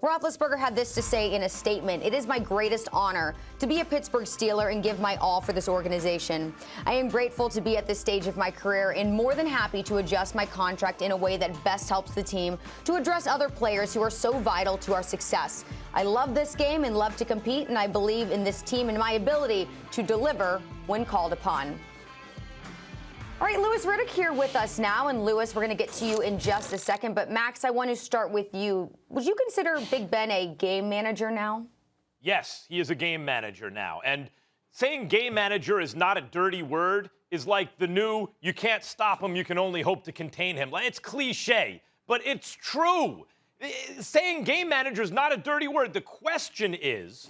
Roethlisberger had this to say in a statement: "It is my greatest honor to be a Pittsburgh Steeler and give my all for this organization. I am grateful to be at this stage of my career and more than happy to adjust my contract in a way that best helps the team to address other players who are so vital to our success. I love this game and love to compete, and I believe in this team and my ability to deliver when called upon." All right, Louis Riddick here with us now. And Louis, we're going to get to you in just a second. But Max, I want to start with you. Would you consider Big Ben a game manager now? Yes, he is a game manager now. And saying game manager is not a dirty word is like the new "you can't stop him, you can only hope to contain him." It's cliche, but it's true. Saying game manager is not a dirty word. The question is,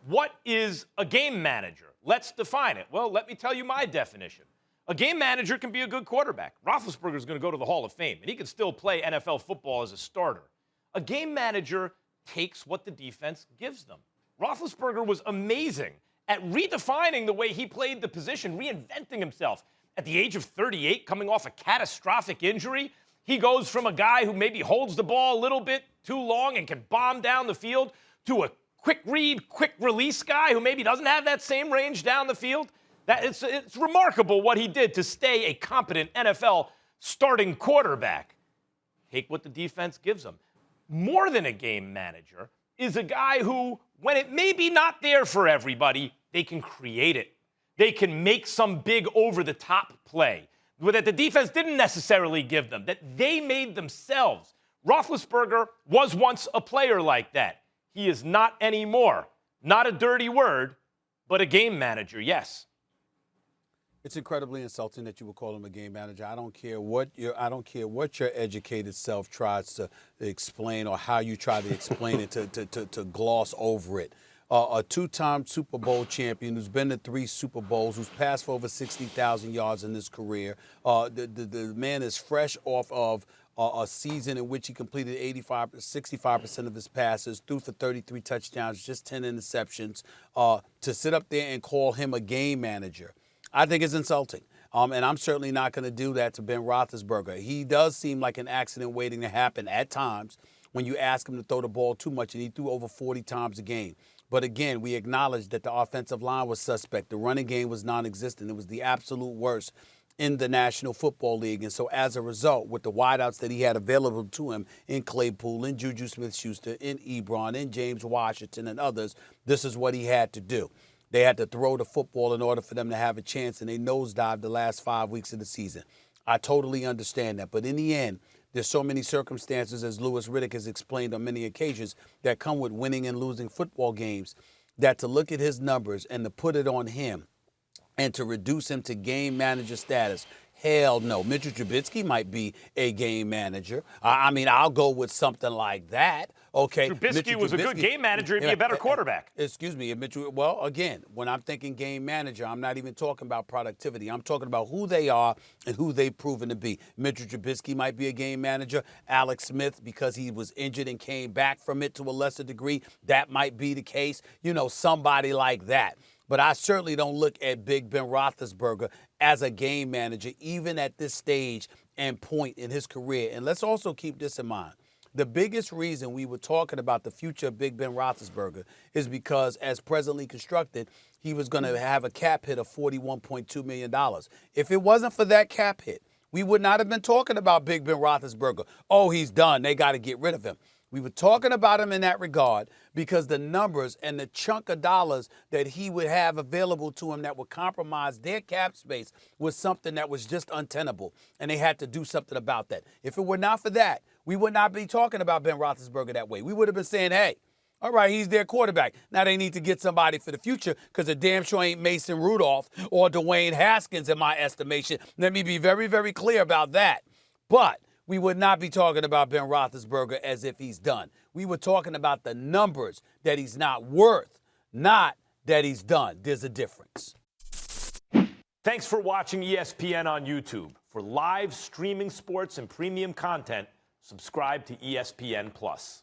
what is a game manager? Let's define it. Well, let me tell you my definition. A game manager can be a good quarterback. Roethlisberger is going to go to the Hall of Fame, and he can still play NFL football as a starter. A game manager takes what the defense gives them. Roethlisberger was amazing at redefining the way he played the position, reinventing himself. At the age of 38, coming off a catastrophic injury, he goes from a guy who maybe holds the ball a little bit too long and can bomb down the field to a quick read, quick release guy who maybe doesn't have that same range down the field. It's remarkable what he did to stay a competent NFL starting quarterback. Take what the defense gives him. More than a game manager is a guy who, when it may be not there for everybody, they can create it. They can make some big over-the-top play that the defense didn't necessarily give them, that they made themselves. Roethlisberger was once a player like that. He is not anymore. Not a dirty word, but a game manager, yes. It's incredibly insulting that you would call him a game manager. I don't care what your educated self tries to explain or how you try to explain it to gloss over it. A two-time Super Bowl champion who's been to 3 Super Bowls, who's passed for over 60,000 yards in his career. The man is fresh off of a season in which he completed 65% of his passes, threw for 33 touchdowns, just 10 interceptions. To sit up there and call him a game manager, I think it's insulting. And I'm certainly not going to do that to Ben Roethlisberger. He does seem like an accident waiting to happen at times when you ask him to throw the ball too much, and he threw over 40 times a game. But again, we acknowledge that the offensive line was suspect. The running game was non-existent. It was the absolute worst in the National Football League. And so as a result, with the wideouts that he had available to him in Claypool, in Juju Smith-Schuster, in Ebron, in James Washington, and others, this is what he had to do. They had to throw the football in order for them to have a chance, and they nosedived the last 5 weeks of the season. I totally understand that. But in the end, there's so many circumstances, as Louis Riddick has explained on many occasions, that come with winning and losing football games, that to look at his numbers and to put it on him and to reduce him to game manager status, hell no. Mitchell Trubisky might be a game manager. I mean, I'll go with something like that. Okay. Trubisky was a good game manager. He'd be a better quarterback. Excuse me. Well, again, when I'm thinking game manager, I'm not even talking about productivity. I'm talking about who they are and who they've proven to be. Mitchell Trubisky might be a game manager. Alex Smith, because he was injured and came back from it to a lesser degree, that might be the case. You know, somebody like that. But I certainly don't look at Big Ben Roethlisberger as a game manager, even at this stage and point in his career. And let's also keep this in mind. The biggest reason we were talking about the future of Big Ben Roethlisberger is because, as presently constructed, he was going to have a cap hit of $41.2 million. If it wasn't for that cap hit, we would not have been talking about Big Ben Roethlisberger. Oh, he's done. They got to get rid of him. We were talking about him in that regard because the numbers and the chunk of dollars that he would have available to him that would compromise their cap space was something that was just untenable, and they had to do something about that. If it were not for that, we would not be talking about Ben Roethlisberger that way. We would have been saying, hey, all right, he's their quarterback. Now they need to get somebody for the future because it damn sure ain't Mason Rudolph or Dwayne Haskins in my estimation. Let me be very, very clear about that. But we would not be talking about Ben Roethlisberger as if he's done. We were talking about the numbers that he's not worth, not that he's done. There's a difference. Thanks for watching ESPN on YouTube. For live streaming sports and premium content, subscribe to ESPN+.